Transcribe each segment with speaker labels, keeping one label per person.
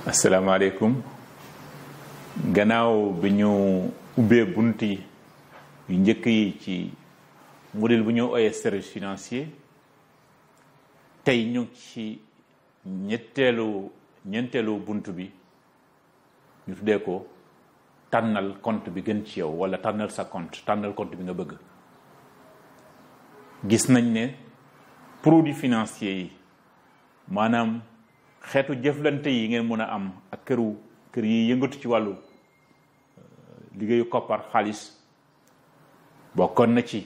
Speaker 1: asalaamaaleykum gannaaw bi ñu ubbee bunt yi yu njëkk yi ci modèle bu ñu ooyee service financier tey ñu ci ñeenteelu bunt bi ñu tuddee ko tànnal compte bi gën ci yow wala tànnal sa compte tànnal compte bi nga bëgg. gis nañ ne produits financiers yi maanaam xeetu jëflante yi ngeen mën a am ak kër yi yëngatu ci wàllu liggéeyu koppar xaalis bokkoon na ci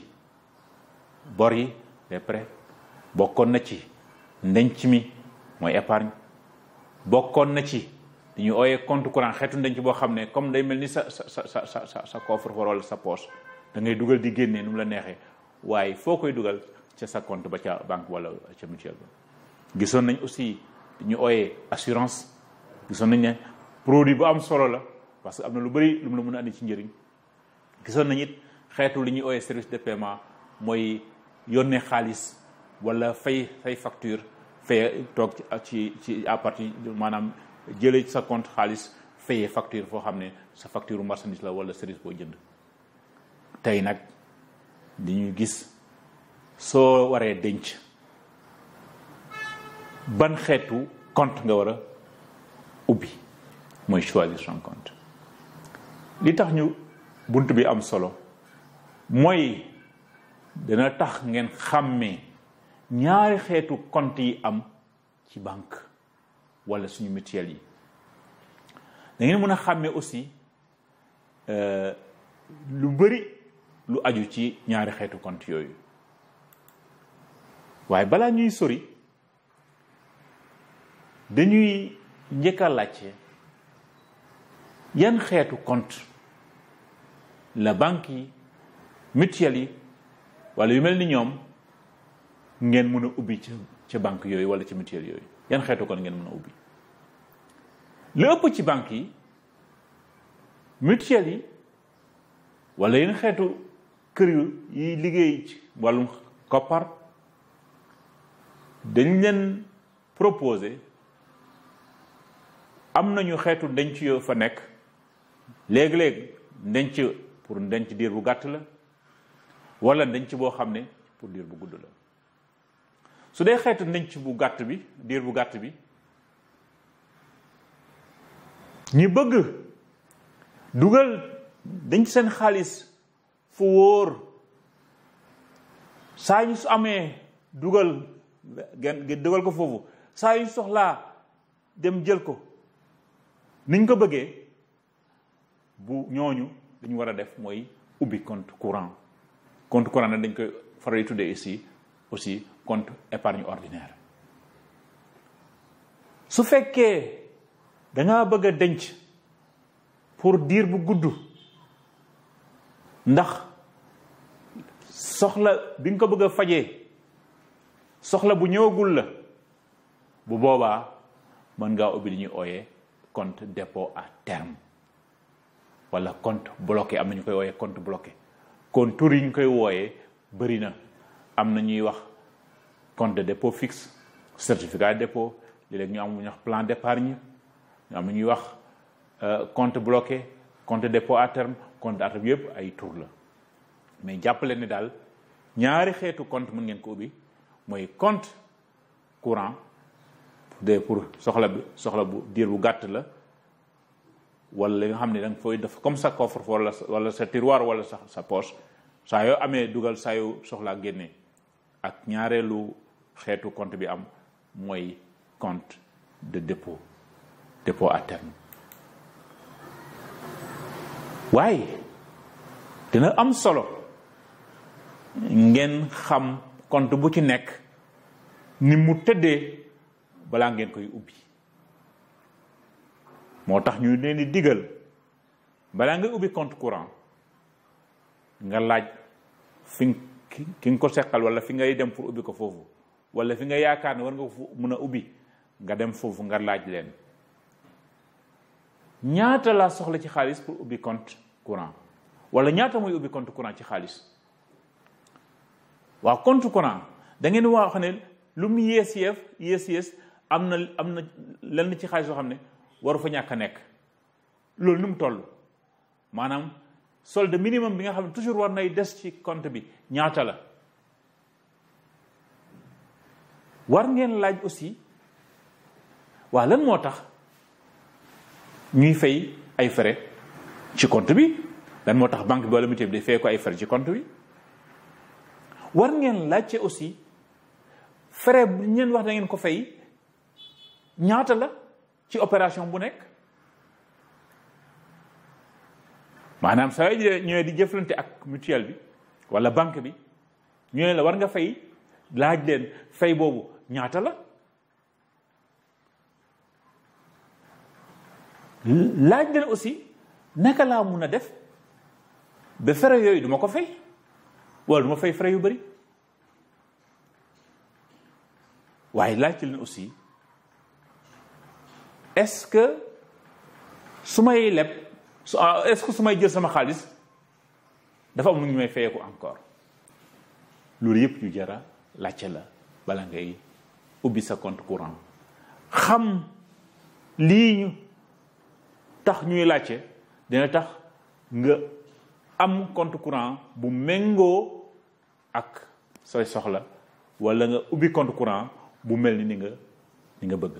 Speaker 1: bor yi les prêts bokkoon na ci ndenc mi mooy épargne bokkoon na ci li ñuy ooyee compte courant xeetu ndenc boo xam ne comme day mel ni sa coffre wala sa poche da ngay dugal di génnee nu mu la neexee waaye foo koy dugal ca sa compte ba ca banque wala ca mutuelle ba. gisoon nañ aussi ñu ooyee assurance gisoon nañ ne produit bu am solo la parce que am na lu bëri lu mu la mën a andi ci njëriñ. gisoon nañ it xeetu li ñuy ooyee service de paiement mooy yónnee xaalis wala fay facture fay toog ci à partir maanaam jëlee sa compte xaalis fayee facture foo xam ne sa facture marchandise la wala service boo jënd. tey nag dañuy gis soo waree denc ban xeetu compte nga war a ubbi mooy choisir son compte. li tax ñu bunt bi am solo mooy dana tax ngeen xàmmee ñaari xeetu compte yi am ci banque wala suñu mutuelle yi. da ngeen mën a xàmmee aussi lu bëri lu aju ci ñaari xeetu compte yooyu. waaye balaa ñuy sori dañuy njëkk a laajte yan xeetu compte la banque yi mutuelle yi wala yu mel ni ñoom ngeen mën a ubbi ca banque yooyu wala ci mutuelle yooyu yan xeetu compte ngeen mën a ubbi. lu ëpp ci banque yi mutuelle yi wala yenn xeetu kër yi liggéey ci wàllum koppar dañ leen proposé am nañu xeetu ndenc yoo fa nekk léeg-léeg ndenc pour ndenc diir bu gàtt la wala ndenc boo xam ne pour diir bu gudd la. su dee xeetu ndenc bu gàtt bi diir bu gàtt bi ñi bëgg dugal denc seen xaalis fu wóor saa ñu su amee dugal ko foofu saa yu soxlaa dem jël ko niñ ko bëggee bu ñooñu dañu war a def mooy ubbi compte courant nag dañ koy faral di tuddee ici aussi compte épargne ordinaire. su fekkee dangaa bëgg a denc pour diir bu gudd ndax soxla bi nga ko bëgg a fajee soxla bu ñëwagul la bu boobaa mën ngaa ubbi li ñuy ooyee compte dépôt à terme wala compte bloqué am na ñu koy ooyee compte bloqué. kon tur yi ñu koy wooyee bëri na am na ñuy wax compte de dépôt fixe certificat de dépôt léeg-léeg ñu am ñu wax plan d'épargne ñu am na ñuy wax compte bloqué compte dépôt à terme compte à terme yëpp ay tur la mais jàppale ne daal ñaari xeetu compte mën ngeen ko ubbi. mooy compte courant pour soxla bu diir bu gàtt la wala li nga xam ne da nga fooy def comme sa coffre wala sa tiroir wala sa poche saa yoo amee dugal saa yoo soxlaa génnee. ak ñaareelu xeetu compte bi am mooy compte de dépôt à terme. waaye dina am solo ngeen xam compte bu ci nekk ni mu tëddee balaa ngeen koy ubbi. moo tax ñu leen di digal balaa ngay ubbi compte courant nga laaj fi ki nga ko seqal wala fi ngay dem pour ubbi ko foofu wala fi nga yaakaar ne war nga ko mën a ubbi nga dem foofu nga laaj leen ñaata laa soxla ci xaalis pour ubbi compte courant wala ñaata mooy ubbi compte courant ci xaalis. waaw compte courant da ngeen wax ne lu mu yées am na lenn ci xaalis yoo xam ne waru fa ñàkk a nekk loolu nu mu toll maanaam solde minimum bi nga xam ne toujours war nay des ci compte bi ñaata la war ngeen laaj aussi waa lan moo tax ñuy fay ay frais ci compte bi lan moo tax banque bi wala mutuelle bi day fay ko ay frais ci compte bi war ngeen laajte aussi frais bu ñeen wax da ngeen ko fay ñaata la ci opération bu nekk maanaam saa ñëwee di jëflante ak mutuelle bi wala banque bi ñu ne la war nga fay laaj leen fay boobu ñaata la laaj leen aussi naka laa mun a def ba frais yooyu duma ko fay wala duma fay frais yu bari waaye laaj leen aussi est-ce que su may leb est-ce que su may jël sama xaalis dafa am lu ñu may fayeeku encore loolu yëpp yu jara laajte la bala ngay ubbi sa compte courant xam lii ñu tax ñuy laajte dina tax nga am compte courant bu méngoo ak say soxla wala nga ubbi compte courant bu mel ni nga bëgg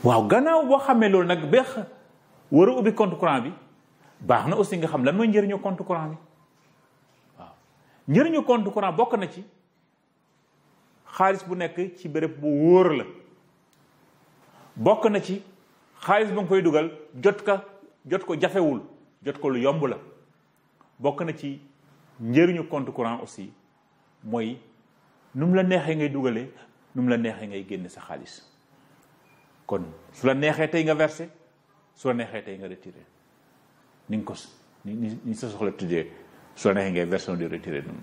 Speaker 1: waaw gannaaw boo xamee loolu nag beex war a ubbi compte courant bi baax na aussi nga xam lan mooy njëriñu compte courant bi waaw njëriñu compte courant bokk na ci xaalis bu nekk ci béréb bu wóor la bokk na ci xaalis ba nga koy dugal jot ko jafewul jot ko lu yomb la bokk na ci njëriñu compte courant aussi mooy nu mu la neexee ngay dugalee nu mu la neexee ngay génne sa xaalis kon su la neexee tey nga versé su la neexee tey nga retiré ni nga ko ni sa soxla tuddee su la neexee ngay versé di retiré noonu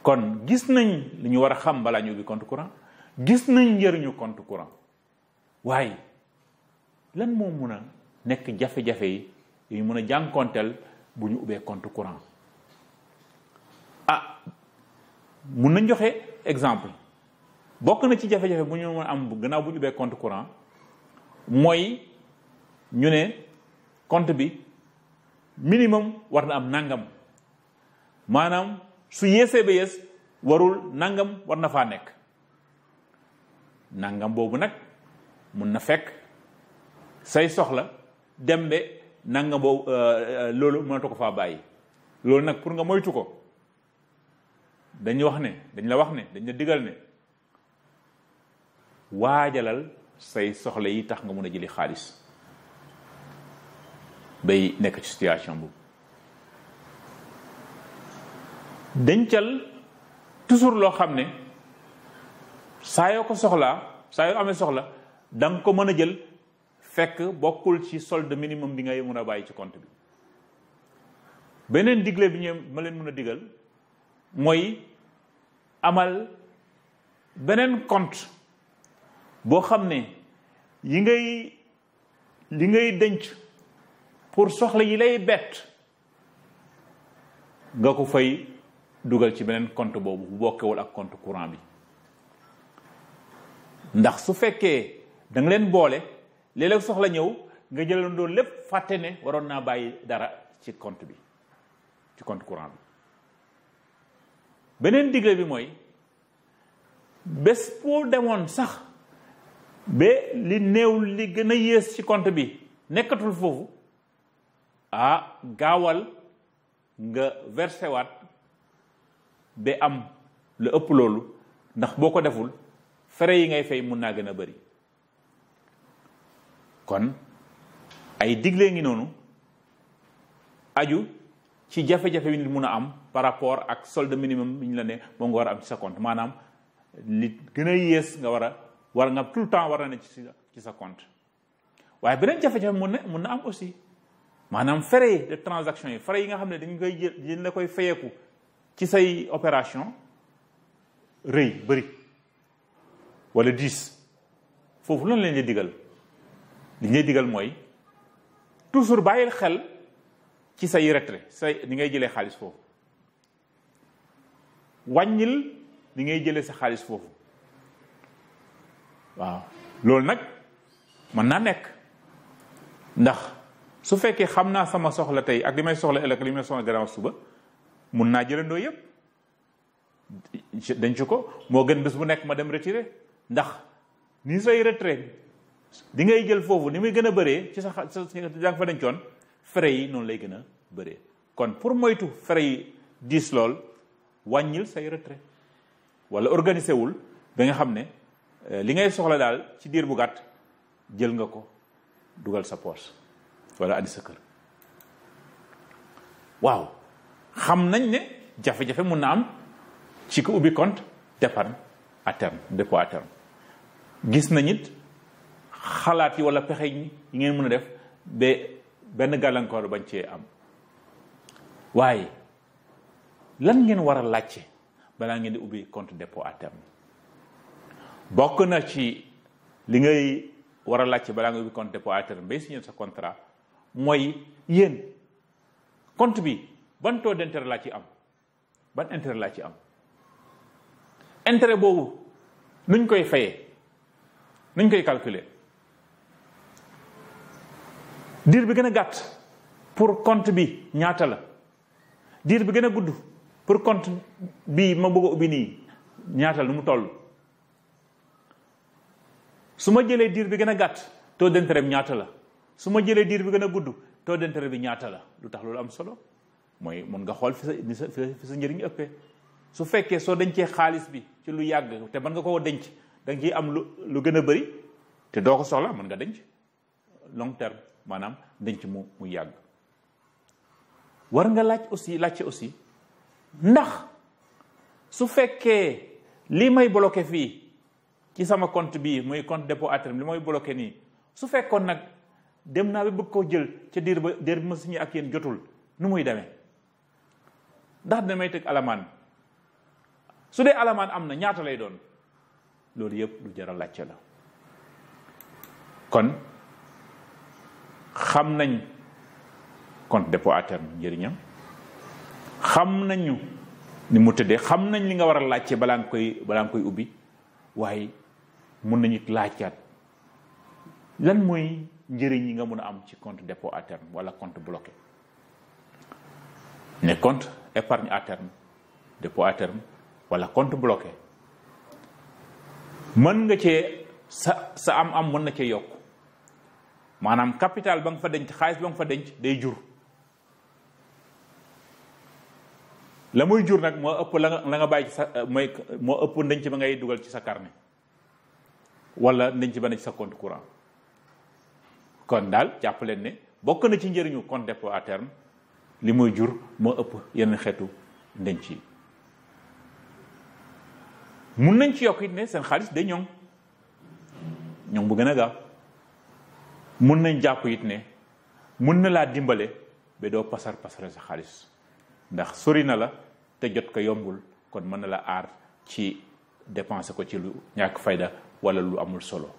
Speaker 1: kon gis nañ li ñu war a xam balaa ñu ubbi compte courant gis nañ njëriñu compte courant waaye lan moo mun a nekk jafe-jafe yi yu mun a jànkoonteel bu ñu ubbee compte courant mun nañ joxe exemple bokk na ci jafe-jafe bu ñu mën a am gannaaw bu ñu ubbee compte courant mooy ñu ne compte bi minimum war na am nangam maanaam su yéesee ba yées warul nangam war na faa nekk nangam boobu nag mun na fekk say soxla dem be nangam boobu loolu mënatu ko faa bàyyi loolu nag pour nga moytu ko dañ la digal ne waajalal say soxla yi tax nga mun a jëli xaalis bay nekk ci situation boobu dencal toujours loo xam ne saa yoo ko soxlaa saa yoo amee soxla da nga ko mën a jël fekk bokkul ci solde minimum bi ngay mën a bàyyi ci compte bi beneen digle bi ñu ma leen mën a digal mooy amal beneen compte boo xam ne li ngay denc pour soxla yi lay bett nga ko fay dugal ci beneen compte boobu bu bokkewul ak compte courant bi ndax su fekkee da nga leen boole léeg-léeg soxla ñëw nga jëlandoo lépp fàtte ne waroon naa bàyyi dara ci compte bi ci compte courant bi beneen digle bi mooy bés boo demoon sax ba li néew li gën a yées ci compte bi nekkatul foofu gaawal nga versé waat ba am lu ëpp loolu ndax boo ko deful frais yi ngay fay mun naa gën a bari kon ay digle ngi noonu aju ci jafe-jafe bi nit mun a am par rapport ak solde minimum bi ñu la ne moo nga war a am ci sa compte maanaam li gën a yées nga war nga tout le temps war na ne ci sa compte waaye beneen jafe-jafe mun na am aussi maanaam frais de transaction yi frais yi nga xam ne dañ koy jël la koy fayeeku ci say opération rëy bëri wala 10 foofu loolu leen di digal li ñuy digal mooy toujours bàyyil xel ci say retrait ni ngay jëlee xaalis foofu wàññil ni ngay jëlee sa xaalis foofu waaw loolu nag mën naa nekk ndax su fekkee xam naa sama soxla tey ak li may soxla ëllëg li may soxla gannaaw suba mun naa jëlandoo yëpp denc ko moo gën bés bu nekk ma dem retiré ndax ni say retrait di ngay jël foofu ni muy gën a bëree ci sa jàng fa dencoon frais yi noonu lay gën a bëree kon pour moytu frais yi diis lool wàññil say retrait wala organisé wul ba nga xam ne li ngay soxla daal ci diir bu gàtt jël nga ko dugal sa poche wala andi sa kër waaw xam nañ ne jafe-jafe mun na am ci ko ubbi compte d'épargne à terme dépôt à terme gis nañ it xalaat yi wala pexe yi ngeen mën a def ba benn gàllankoor bañ cee am waaye lan ngeen war a laajte balaa ngeen di ubbi compte dépôt à terme bokk na ci li ngay war a laajte balaa nga ubbi compte dépôt à terme bay signé sa contrat mooy yéen compte bi ban taux d'intérêt laa ci am ban intérêt laa ci am intérêt boobu nuñ koy fayee nuñ koy calculer diir bi gën a gàtt pour compte bi ñaata la diir bi gën a gudd pour compte bi ma bëgg a ubbi nii ñaata la nu mu toll su ma jëlee diir bi gën a gàtt taux d'intérêt bi ñaata la su ma jëlee diir bi gën a gudd taux d'intérêt bi ñaata la lu tax loolu am solo mooy mun nga xool fi sa njëriñ ëppee su fekkee soo dencee xaalis bi ci lu yàgg te mën nga koo denc da nga ciy am lu gën a bëri te doo ko soxla mën nga denc long terme maanaam denc mu yàgg war nga laajte aussi ndax su fekkee li may bloqué fii ci sama compte bii muy compte dépôt à terme li may bloqué nii su fekkoon nag dem naa ba bëgg koo jël ca diir bi ma signé ak yéen jotul nu muy demee ndax damay teg alamaan su dee alamaan am na ñaata lay doon loolu yëpp lu jar a laajte la kon xam nañ compte dépôt à terme njëriñam xam nañu ni mu tëddee xam nañ li nga war a laajte balaa nga koy ubbi waaye mun nañu laajkaat lan mooy njëriñ yi nga mun a am ci compte dépôt à terme wala compte bloqué ne compte épargne à terme dépôt à terme wala compte bloqué mën nga cee sa am mën na cee yokk maanaam capital ba nga fa denc xaalis ba nga fa denc day jur la muy jur nag moo ëpp la nga bàyyi ci sa moo ëpp ndenc ba ngay dugal ci sa carnet wala ndenc ba ne ci sa compte courant kon daal jàpp leen ne bokk na ci njëriñu compte dépôt à terme li muy jur moo ëpp yenn xeetu ndenc yi mun nañ ci yokk it ne seen xaalis day ñoŋ bu gën a gaaw mun nañ jàpp it ne mun na laa dimbale ba doo pasare sa xaalis ndax sori na la te jot ko yombul kon mën na la aar ci dépenser ko ci lu ñàkk fayda wala lu amul solo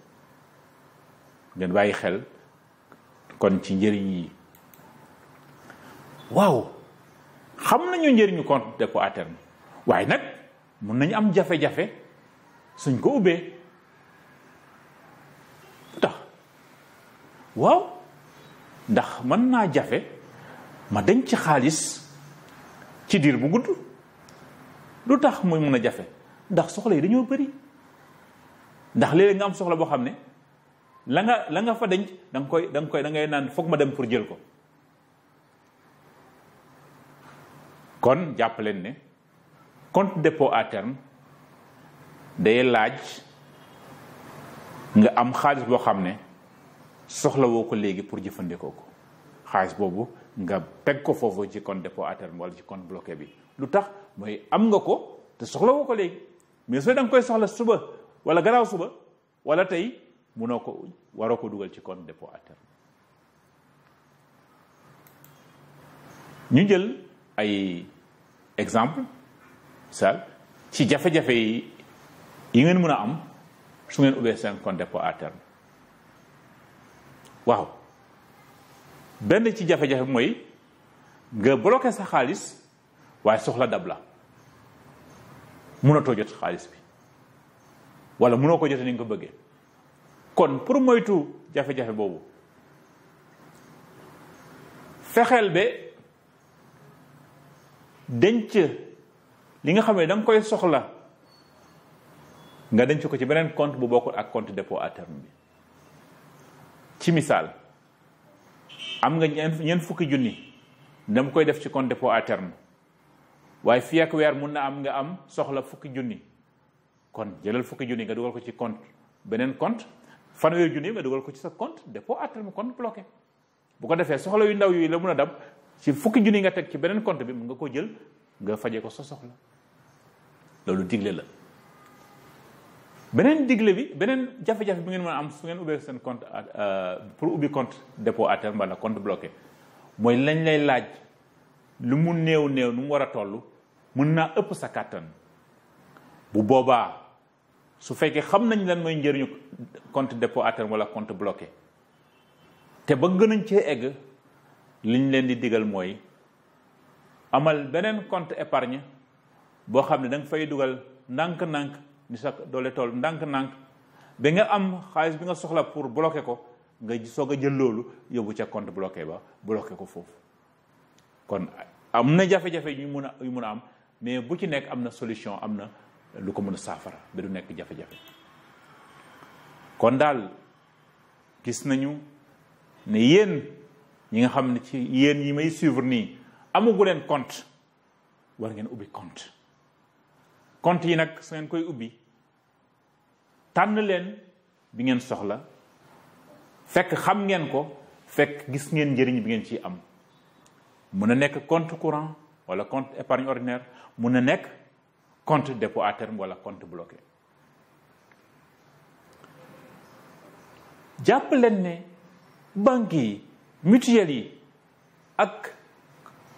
Speaker 1: ngeen bàyyi xel kon ci njëriñ yi waaw xam nañu njëriñu compte dépôt à terme waaye nag mun nañu am jafe-jafe suñ ko ubbee tax waaw ndax mën naa jafe ma denc ci xaalis ci diir bu gudd lu tax muy mun a jafe ndax soxla yi dañoo bëri ndax léeg-léeg nga am soxla boo xam ne la nga fa denc da ngay naan foog ma dem pour jël ko kon jàpp leen ne compte dépôt à terme day laaj nga am xaalis boo xam ne soxla woo ko léegi pour jëfandikoo ko xaalis boobu nga teg ko foofu ci compte dépôt à terme wala ci compte bloqué bi lu tax mooy am nga ko te soxla woo ko léegi mais soo da nga koy soxla suba wala gannaaw suba wala tey waroo ko dugal ci compte dépôt à terme ñu jël ay exemple sal ci jafe-jafe yi ngeen mën a am su ngeen ubbee seen compte dépôt à terme waaw benn ci jafe-jafe mooy nga bloqué sa xaalis waaye soxla dab la mënatoo jot xaalis bi wala mënoo ko jote ni nga ko bëggee kon pour moytu jafe-jafe boobu fexeel ba denc li nga xam ne da nga koy soxla nga denc ko ci beneen compte bu bokkul ak compte dépôt à terme bi. ci misaal am nga ñeent fukki junni dama koy def ci compte dépôt à terme waaye fii ak weer mun na am nga am soxla fukki junni kon jëlal fukki junni nga dugal ko ci compte beneen compte fanweeri junni nga dugal ko ci sa compte dépôt à terme compte bloqué bu ko defee soxla yu ndaw yooyu la mun a dab ci fukki junni nga teg ci beneen compte bi mun nga ko jël nga fajee ko sa soxla loolu digle la. beneen digle bi beneen jafe-jafe bi ngeen mën a am su ngeen ubbee seen compte pour ubbi compte dépôt à terme wala compte bloqué mooy lañ lay laaj lu mu néew nu mu war a toll mën naa ëpp sa kàttan bu boobaa su fekkee xam nañ lan mooy njëriñu compte dépôt à terme wala compte bloqué te bëgg nañ cee egg liñ leen di digal mooy amal beneen compte épargne boo xam ne da nga fay dugal ndànk-ndànk ni sa doole tool ndànk-ndànk ba nga am xaalis bi nga soxla pour bloquer ko nga soog a jël loolu yóbbu ca compte bloqué ba bloqué ko foofu. kon am na jafe-jafe yu mun a am mais bu ci nekk am na solution am na lu ko mën a saafara ba du nekk jafe-jafe. kon daal gis nañu ne yéen ñi nga xam ne ci yéen yi may suivre nii amagu leen compte war ngeen ubbi compte. compte yi nag su ngeen koy ubbi tànn leen bi ngeen soxla fekk xam ngeen ko fekk gis ngeen njëriñ bi ngeen ciy am mun a nekk compte courant wala compte épargne ordinaire mun a nekk compte dépôt à terme wala compte bloqué. jàpp leen ne banque yi mutuelle yi ak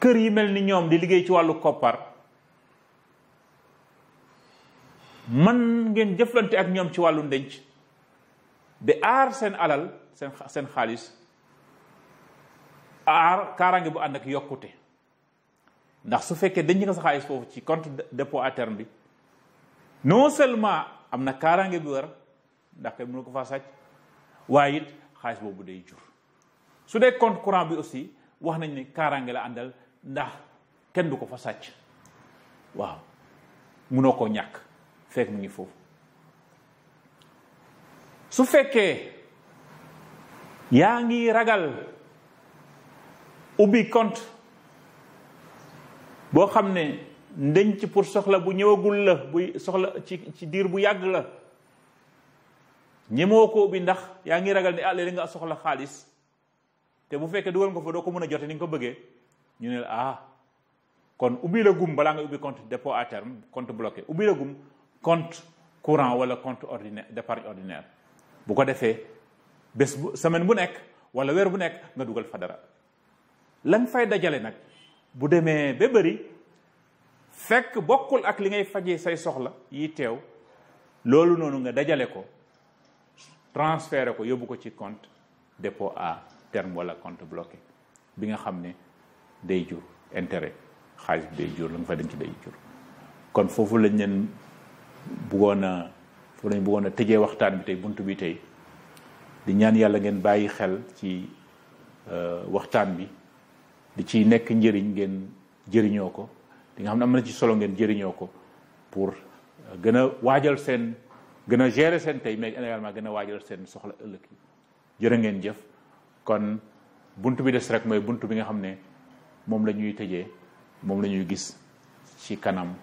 Speaker 1: kër yi mel ni ñoom di liggéey ci wàllu koppar man ngeen jëflante ak ñoom ci wàllu ndenc ba aar seen alal seen xaalis aar kaaraange bu ànd ak yokkute ndax su fekkee denc nga sa xaalis foofu ci compte dépôt à terme bi non seulement am na kaaraange bi war ndax kay mënu ko faa sàcc waaye it xaalis boobu day jur su dee compte courant bi aussi wax nañ ne kaaraange la àndal ndax kenn du ko fa sàcc waaw mënoo koo ñàkk fekk mu ngi foofu. su fekkee yaa ngi ragal ubbi compte boo xam ne ndenc pour soxla bu ñëwagul la buy soxla ci diir bu yàgg la ñemoo ko ubbi ndax yaa ngi ragal ne léeg nga soxla xaalis te bu fekkee dugal nga fa doo ko mën a jote ni nga ko bëggee ñu ne la kon ubbi la gum balaa nga ubbi compte dépôt à terme compte bloqué ubbi la gum compte courant wala compte ordinaire d'épargne ordinaire bu ko defee bés bu semaine bu nekk wala weer bu nekk nga dugal fa dara lan fay dajale nag bu demee ba bëri fekk bokkul ak li ngay fajee say soxla yi teew loolu noonu nga dajale ko transféré ko yóbbu ko ci compte dépôt à terme wala compte bloqué bi nga xam ne day jur intérêt xaalis bi day jur la nga fa dem ci day jur. kon foofu lañ leen bëggoon a tëjee waxtaan bi tey buntu bi tey di ñaan yàlla ngeen bàyyi xel ci waxtaan bi di ci nekk njëriñ ngeen jëriñoo ko di nga xam ne am na ci solo ngeen jëriñoo ko pour gën a waajal seen gën a gérer seen tey mais également gën a waajal seen soxla ëllëg yi jërë ngeen jëf. kon buntu bi des rek mooy buntu bi nga xam ne moom la ñuy tëjee moom la ñuy gis ci kanam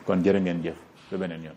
Speaker 1: kon jërë ngeen jëf ba beneen yoon.